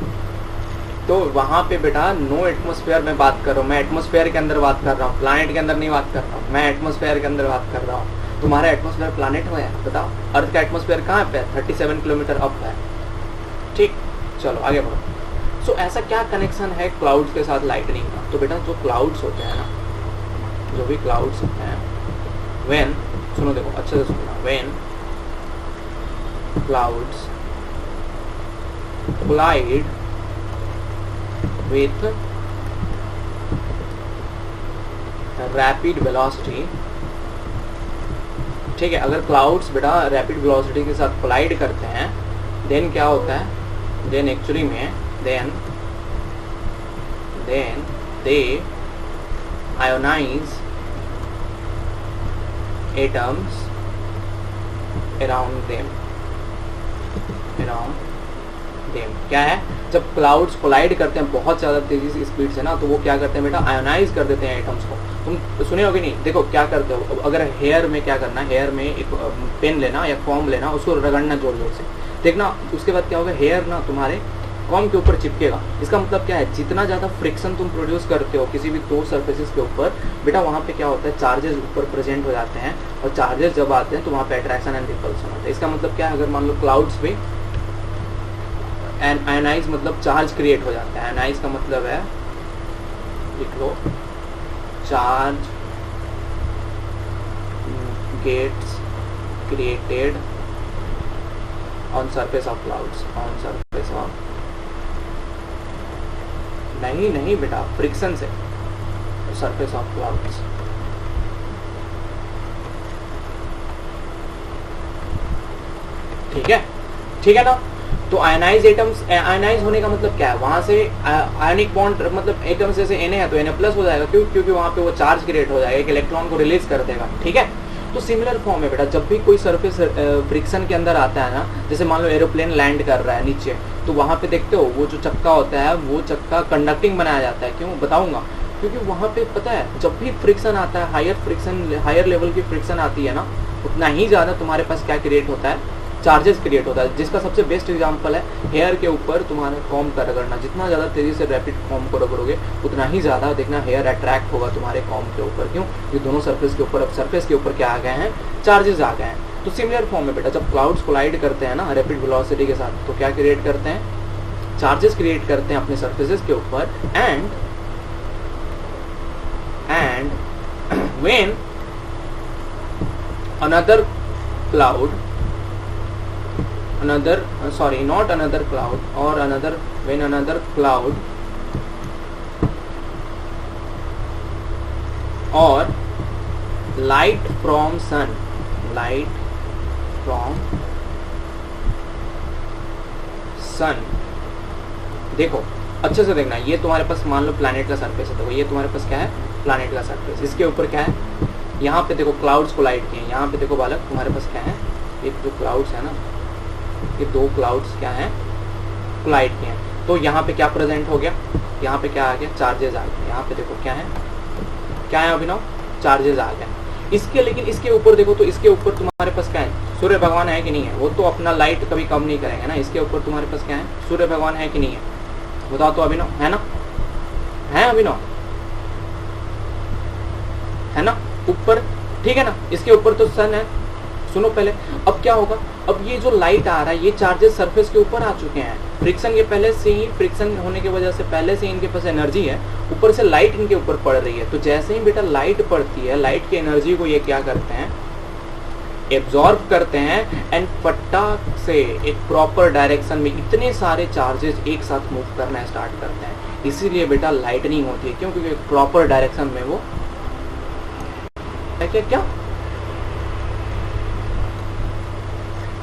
तो वहाँ पे बेटा नो एटमॉस्फेयर में बात कर रहा हूँ, मैं एटमॉस्फेयर के अंदर बात कर रहा हूँ, प्लैनेट के अंदर नहीं बात कर रहा हूँ, मैं एटमॉस्फेयर के अंदर बात कर रहा हूँ। तुम्हारा एटमॉस्फेयर प्लैनेट में है, बताओ, अर्थ का एटमॉस्फेयर कहाँ पे है? 37 किलोमीटर अप है, ठीक। चलो आगे बढ़ो। सो ऐसा क्या कनेक्शन है क्लाउड्स के साथ लाइटनिंग का? तो बेटा जो क्लाउड्स होते हैं ना, जो भी क्लाउड्स होते हैं, व्हेन, सुनो देखो अच्छे से सुनना, when clouds collide with rapid velocity, ठीक है, अगर क्लाउड्स बेटा रैपिड वेलोसिटी के साथ कोलाइड करते हैं, देन क्या होता है, देन एक्चुअली में then they ionize atoms around them. क्या है, जब क्लाउड्स कोलाइड करते हैं बहुत ज़्यादा तेजी से स्पीड से ना, तो वो क्या करते हैं बेटा, आयोनाइज कर देते हैं एटम्स को। तुम सुने होगे नहीं, देखो क्या करते हो, अगर हेयर में क्या करना, हेयर में एक पेन लेना या फॉर्म लेना, उसको रगड़ना जोर जोर से, देखना उसके बाद क्या होगा, हेयर ना तुम्हारे कॉम के ऊपर चिपकेगा। इसका मतलब क्या है, जितना ज़्यादा फ्रिक्शन तुम प्रोड्यूस करते हो किसी भी दो सरफेसेस के ऊपर, बेटा वहाँ पे क्या होता है, चार्जेस ऊपर प्रेजेंट हो जाते हैं, और चार्जेस जब आते हैं तो वहाँ पे अट्रैक्शन एंड रिपल्सन होता है। इसका मतलब क्या है, अगर मान लो क्लाउड्स पे आयनाइज मतलब चार्ज क्रिएट हो जाता है, आयनाइज का मतलब है, लिख लो, charge gets created on surface of clouds, on surface of, नहीं बेटा, फ्रिक्शन से, सरफेस ऑफ क्लाउड्स। ठीक है ना। तो आयनाइज एटम्स, आयनाइज होने का मतलब क्या है, वहां से आयनिक बॉन्ड मतलब एटम्स जैसे Na है तो Na प्लस हो जाएगा, क्यों, क्योंकि वहां पे वो चार्ज क्रिएट हो जाएगा, एक इलेक्ट्रॉन को रिलीज कर देगा, ठीक है। तो सिमिलर फॉर्म है बेटा, जब भी कोई सरफेस फ्रिक्शन के अंदर आता है ना, जैसे मान लो एरोप्लेन लैंड कर रहा है नीचे, तो वहां पे देखते हो वो जो चक्का होता है वो चक्का कंडक्टिंग बनाया जाता है, क्यों बताऊंगा, क्योंकि वहां पे पता है जब भी फ्रिक्शन आता है, हायर लेवल की फ्रिक्शन आती है ना, उतना ही ज्यादा तुम्हारे पास क्या क्रिएट होता है, चार्जेस क्रिएट होता है, जिसका सबसे बेस्ट एग्जांपल है हेयर के ऊपर तुम्हारा कॉम का रगड़ना, जितना ज़्यादा तेज़ी से रैपिड कॉम को रगड़ोगे उतना ही ज़्यादा देखना हेयर अट्रैक्ट होगा तुम्हारे कॉम के ऊपर, क्यों, ये दोनों सरफेस के ऊपर, अब सरफेस के ऊपर क्या आ गए हैं, चार्जेस आ गए हैं। तो सिमिलर फॉर्म में बेटा जब क्लाउड्स कोलाइड करते हैं ना रैपिड वेलोसिटी के साथ, तो क्या क्रिएट करते हैं, चार्जेस क्रिएट करते हैं अपने सरफेसेस के ऊपर, and when another cloud when another cloud or light from sun देखो अच्छे से देखना, ये तुम्हारे पास मान लो प्लैनेट का सरफेस है, तो ये तुम्हारे पास क्या है, प्लैनेट का सरफेस, इसके ऊपर क्या है, यहाँ पे देखो क्लाउड्स कोलाइड किए हैं, यहाँ पे देखो बालक तुम्हारे पास क्या है, ये जो क्लाउड्स है ना, ये दो क्लाउड्स क्या हैं, कोलाइड किए हैं, तो यहाँ पे क्या प्रेजेंट हो गया, यहाँ पे क्या आ गया, चार्जेस आ गए, यहाँ पे देखो क्या है अभिनव, चार्जेस आ गए। इसके लेकिन इसके ऊपर देखो, तो इसके ऊपर तुम्हारे पास क्या है, सूर्य भगवान है कि नहीं है, वो तो अपना लाइट कभी कम नहीं करेंगे ना, इसके ऊपर तुम्हारे पास क्या है, सूर्य भगवान है कि नहीं है, बताओ तो अभिनव, है ना, है अभिनव, है ना ऊपर, ठीक है ना, इसके ऊपर तो सन है। सुनो पहले, अब क्या होगा, अब ये जो लाइट आ रहा है ये चार्जेस सरफेस के ऊपर आ चुके हैं, फ्रिक्शन के पहले से ही, फ्रिक्शन होने की वजह से पहले से इनके पास एनर्जी है, ऊपर से लाइट इनके ऊपर पड़ रही है, तो जैसे ही बेटा लाइट पड़ती है, लाइट की एनर्जी को ये क्या करते हैं, एब्जॉर्ब करते हैं, एंड फटाक से एक प्रॉपर डायरेक्शन में इतने सारे चार्जेस एक साथ मूव करना स्टार्ट करते हैं, इसीलिए बेटा लाइटनिंग होती है, क्यों, क्योंकि प्रॉपर डायरेक्शन में वो क्या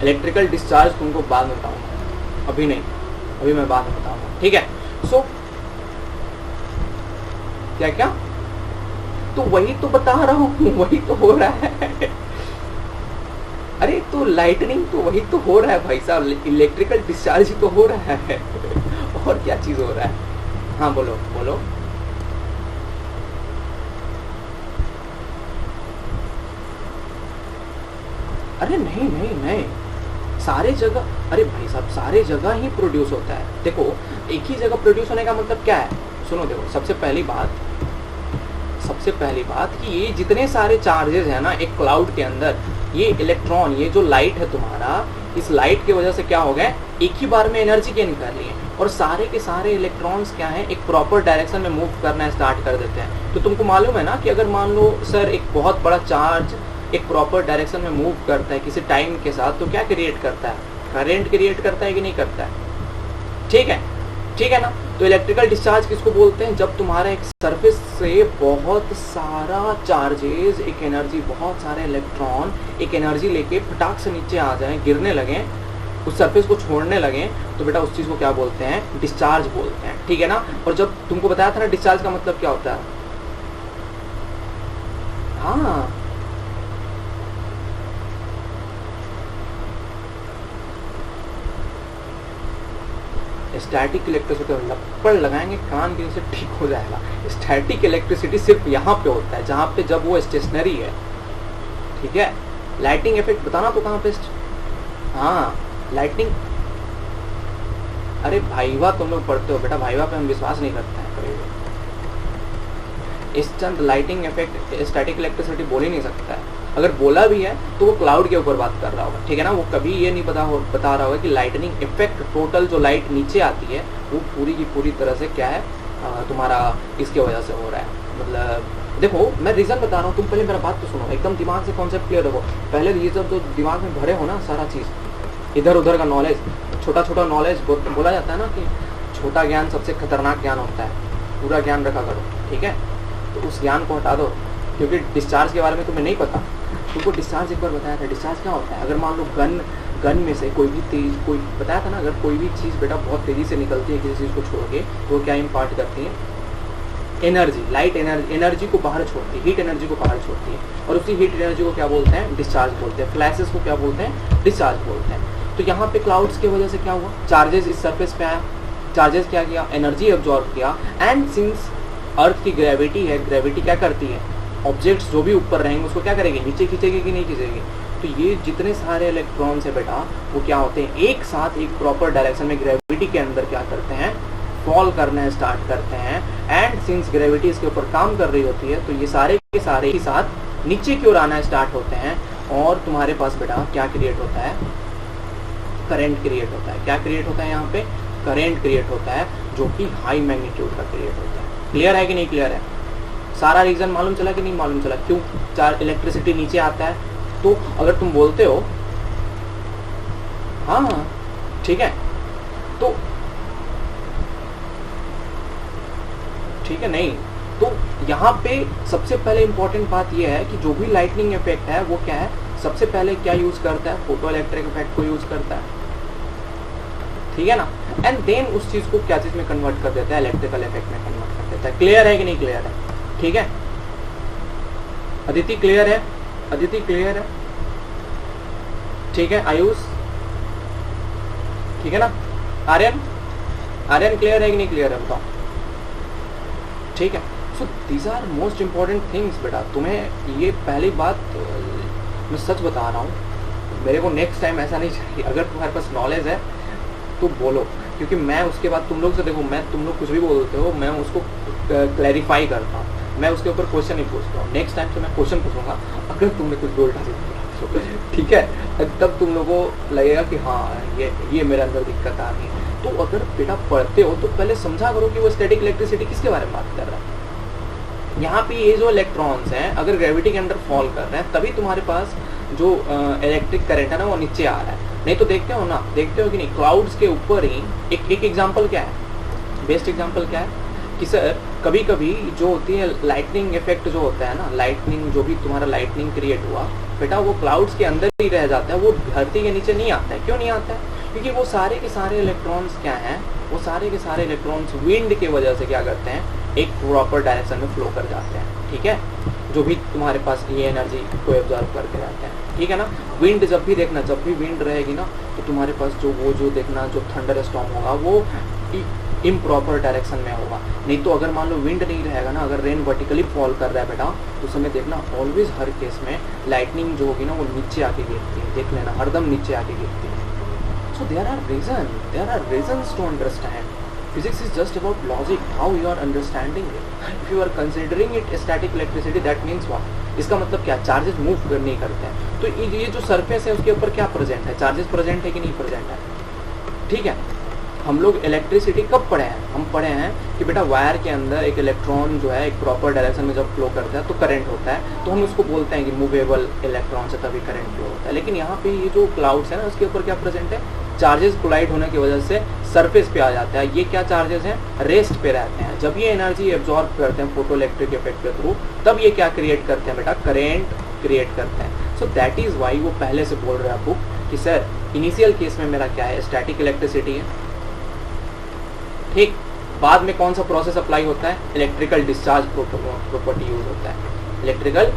इलेक्ट्रिकल डिस्चार्ज तुमको बाद में बताऊंगा, अभी नहीं, अभी मैं बाद में बताऊंगा, ठीक है। सो क्या तो वही तो बता रहा हूँ, वही तो हो रहा है, अरे तो लाइटनिंग तो वही तो हो रहा है भाई साहब, इलेक्ट्रिकल डिस्चार्ज ही तो हो रहा है और क्या चीज हो रहा है, हाँ बोलो बोलो। अरे नहीं, सारे जगह, अरे भाई साहब सारे जगह ही प्रोड्यूस होता है, देखो एक ही जगह प्रोड्यूस होने का मतलब क्या है, सुनो देखो, सबसे पहली बात कि ये जितने सारे चार्जेस है ना एक क्लाउड के अंदर, ये इलेक्ट्रॉन, ये जो लाइट है तुम्हारा, इस लाइट की वजह से क्या हो गए, एक ही बार में एनर्जी गेन कर लिए, और सारे के सारे इलेक्ट्रॉन्स क्या है, एक प्रॉपर डायरेक्शन में मूव करना स्टार्ट कर देते हैं। तो तुमको मालूम है ना कि अगर मान लो सर एक बहुत बड़ा चार्ज एक प्रॉपर डायरेक्शन में मूव करता है किसी टाइम के साथ, तो क्या क्रिएट करता है, करंट क्रिएट करता है कि नहीं करता है, ठीक है ना। तो इलेक्ट्रिकल डिस्चार्ज किसको बोलते हैं, जब तुम्हारा एक सरफेस से बहुत सारा चार्जेस, एक एनर्जी, बहुत सारे इलेक्ट्रॉन एक एनर्जी लेके फटाक से नीचे आ जाए, गिरने लगे, उस सरफेस को छोड़ने लगे, तो बेटा उस चीज को क्या बोलते हैं, डिस्चार्ज बोलते हैं, ठीक है ना। और जब तुमको बताया था ना डिस्चार्ज का मतलब क्या होता है, हाँ स्टैटिक इलेक्ट्रिसिटी, लपड़ लगाएंगे कान के से ठीक हो जाएगा। स्टैटिक इलेक्ट्रिसिटी सिर्फ यहाँ पे होता है जहाँ पे जब वो स्टेशनरी है, ठीक है। लाइटिंग इफेक्ट बताना तो कहाँ पे, हाँ लाइटिंग, अरे भाईवा तुम लोग पढ़ते हो बेटा, भाईवा पे हम विश्वास नहीं करते हैं कभी भी। इस चंद लाइटिंग इफेक्ट स्टैटिक इलेक्ट्रिसिटी बोल ही नहीं सकता है, अगर बोला भी है तो वो क्लाउड के ऊपर बात कर रहा होगा, ठीक है ना। वो कभी ये नहीं बता रहा होगा कि लाइटनिंग इफेक्ट, टोटल जो लाइट नीचे आती है वो पूरी की पूरी तरह से क्या है, तुम्हारा इसके वजह से हो रहा है। मतलब देखो मैं रीज़न बता रहा हूँ, तुम पहले मेरा बात तो सुनो, एकदम दिमाग से कॉन्सेप्ट क्लियर रखो। पहले ये जब तो दिमाग में भरे हो ना सारा चीज़, इधर उधर का नॉलेज, छोटा छोटा नॉलेज, बोला जाता है ना कि छोटा ज्ञान सबसे खतरनाक ज्ञान होता है, पूरा ज्ञान रखा करो, ठीक है। तो उस ज्ञान को हटा दो, क्योंकि डिस्चार्ज के बारे में तुम्हें नहीं पता। तुमको डिस्चार्ज एक बार बताया था, डिस्चार्ज क्या होता है। अगर मान लो गन में से कोई भी तेज, कोई बताया था ना, अगर कोई भी चीज़ बेटा बहुत तेज़ी से निकलती है किसी चीज़ को छोड़ के, तो वो क्या इम्पार्ट करती है? एनर्जी, लाइट एनर्जी को बाहर छोड़ती है, हीट एनर्जी को बाहर छोड़ती है, और उसी हीट एनर्जी को क्या बोलते हैं? डिस्चार्ज बोलते हैं। फ्लैशेस को क्या बोलते हैं? डिस्चार्ज बोलते हैं। तो यहाँ पे क्लाउड्स की वजह से क्या हुआ? चार्जेस इस सरफेस पे आया, चार्जेस क्या किया? एनर्जी एब्जॉर्ब किया, एंड सिंस अर्थ की ग्रेविटी है, ग्रेविटी क्या करती है? ऑब्जेक्ट्स जो भी ऊपर रहेंगे उसको क्या करेगी? नीचे खींचेगी कि नहीं खींचेगी? तो ये जितने सारे इलेक्ट्रॉन्स है बेटा, वो क्या होते हैं? एक साथ एक प्रॉपर डायरेक्शन में ग्रेविटी के अंदर क्या करते हैं? फॉल करना स्टार्ट करते हैं, एंड सिंस ग्रेविटी इसके ऊपर काम कर रही होती है, तो ये सारे के सारे ही साथ नीचे की ओर आना स्टार्ट होते हैं, और तुम्हारे पास बेटा क्या क्रिएट होता है? करंट क्रिएट होता है। क्या क्रिएट होता है? यहाँ पे करंट क्रिएट होता है, जो कि हाई मैग्नीट्यूड का क्रिएट होता है। क्लियर है कि नहीं क्लियर है? सारा रीजन मालूम चला कि नहीं मालूम चला? क्यों चार इलेक्ट्रिसिटी नीचे आता है? तो अगर तुम बोलते हो हाँ ठीक है, तो ठीक है, नहीं तो यहाँ पे सबसे पहले इंपॉर्टेंट बात यह है कि जो भी लाइटनिंग इफेक्ट है वो क्या है? सबसे पहले क्या यूज करता है? फोटो इलेक्ट्रिक इफेक्ट को यूज करता है, ठीक है ना, एंड देन उस चीज को क्या चीज में कन्वर्ट कर देता है? इलेक्ट्रिकल इफेक्ट में कन्वर्ट कर देता है। क्लियर है कि नहीं क्लियर है? ठीक है, अदिति क्लियर है? अदिति क्लियर है? ठीक है, आयुष ठीक है ना? आर्यन, आर्यन क्लियर है कि नहीं क्लियर है? बताओ। ठीक है, so these are most important things बेटा। तुम्हें ये पहली बात मैं सच बता रहा हूँ, मेरे को नेक्स्ट टाइम ऐसा नहीं चाहिए। अगर तुम्हारे पास नॉलेज है तो बोलो, क्योंकि मैं उसके बाद तुम लोग से, देखो मैं, तुम लोग कुछ भी बोलते हो, मैं उसको क्लैरिफाई करता हूँ, मैं उसके ऊपर क्वेश्चन नहीं पूछता हूँ। नेक्स्ट टाइम से मैं क्वेश्चन पूछूंगा, अगर तुमने कुछ भी उल्टा सीधा ठीक है, तब तुम लोगों को लगेगा कि हाँ ये मेरे अंदर दिक्कत आ रही है। तो अगर बेटा पढ़ते हो तो पहले समझा करो कि वो स्टैटिक इलेक्ट्रिसिटी किसके बारे में बात कर रहा है। यहाँ पे ये जो इलेक्ट्रॉन्स हैं अगर ग्रेविटी के अंदर फॉल कर रहे हैं, तभी तुम्हारे पास जो इलेक्ट्रिक करंट है ना वो नीचे आ रहा है। नहीं तो देखते हो ना, देखते हो कि नहीं, क्लाउड्स के ऊपर ही एक एग्जाम्पल क्या है, बेस्ट एग्जाम्पल क्या है कि सर कभी कभी जो होती है लाइटनिंग इफेक्ट जो होता है ना, लाइटनिंग जो भी तुम्हारा लाइटनिंग क्रिएट हुआ बेटा, वो क्लाउड्स के अंदर ही रह जाता है, वो धरती के नीचे नहीं आता है। क्यों नहीं आता है? क्योंकि वो सारे के सारे इलेक्ट्रॉन्स क्या हैं, वो सारे के सारे इलेक्ट्रॉन्स विंड की वजह से क्या करते हैं? एक प्रॉपर डायरेक्शन में फ्लो कर जाते हैं, ठीक है, जो भी तुम्हारे पास ये एनर्जी को एब्जॉर्ब करके जाते हैं, ठीक है ना। विंड जब भी देखना, जब भी विंड रहेगी ना, तो तुम्हारे पास जो देखना जो थंडर स्टॉर्म होगा वो इम्प्रॉपर डायरेक्शन में होगा। नहीं तो अगर मान लो विंड नहीं रहेगा ना, अगर रेन वर्टिकली फॉल कर रहा है बेटा, तो उस समय देखना ऑलवेज हर केस में लाइटनिंग जो होगी ना वो नीचे आके गिरती है, देख लेना हरदम नीचे आके गिरती है। So there are reasons to understand physics is just about logic, how you are understanding it. If you are considering it static electricity, that means what? इसका मतलब क्या? चार्जेस मूव नहीं करते हैं। तो ये जो सरफेस है उसके ऊपर क्या प्रेजेंट है? चार्जेस प्रेजेंट है कि नहीं प्रेजेंट है? ठीक है, हम लोग इलेक्ट्रिसिटी कब पढ़े हैं? हम पढ़े हैं कि बेटा वायर के अंदर एक इलेक्ट्रॉन जो है एक प्रॉपर डायरेक्शन में जब फ्लो करता है तो करंट होता है, तो हम उसको बोलते हैं कि मूवेबल इलेक्ट्रॉन से तभी करंट फ्लो होता है। लेकिन यहाँ पे ये जो क्लाउड्स है ना उसके ऊपर क्या प्रेजेंट है? चार्जेस कोलाइड होने की वजह से सरफेस पे आ जाता है। ये क्या चार्जेस हैं? रेस्ट पे रहते हैं। जब ये एनर्जी एब्जॉर्ब करते हैं फोटो इलेक्ट्रिक इफेक्ट के थ्रू, तब ये क्या क्रिएट करते हैं बेटा? करेंट क्रिएट करते हैं। सो दैट इज वाई वो पहले से बोल रहा है बुक कि सर इनिशियल केस में मेरा क्या है? स्टैटिक इलेक्ट्रिसिटी है, ठीक। बाद में कौन सा प्रोसेस अप्लाई होता है? इलेक्ट्रिकल डिस्चार्ज प्रॉपर्टी यूज होता है, इलेक्ट्रिकल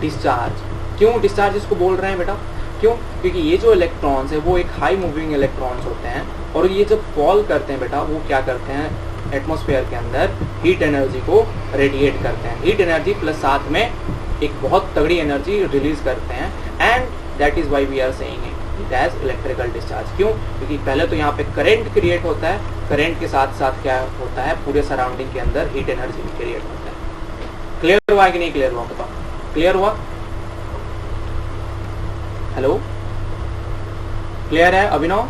डिस्चार्ज। क्यों डिस्चार्ज इसको बोल रहे हैं बेटा? क्यों? क्योंकि ये जो इलेक्ट्रॉन्स है वो एक हाई मूविंग इलेक्ट्रॉन्स होते हैं, और ये जब फॉल करते हैं बेटा वो क्या करते हैं? एटमॉस्फेयर के अंदर हीट एनर्जी को रेडिएट करते हैं, हीट एनर्जी प्लस साथ में एक बहुत तगड़ी एनर्जी रिलीज करते हैं, and that is why we are saying it as electrical discharge. क्यों? क्योंकि पहले तो यहाँ पे करंट क्रिएट होता है, करंट के साथ साथ क्या होता है? पूरे सराउंडिंग के अंदर हीट एनर्जी भी क्रिएट होता है। क्लियर हुआ कि नहीं क्लियर हुआ? बताओ, क्लियर हुआ? हेलो, क्लियर है अभिनव?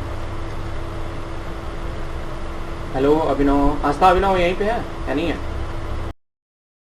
हेलो अभिनव, आस्था अभिनव यहीं पे है या नहीं है?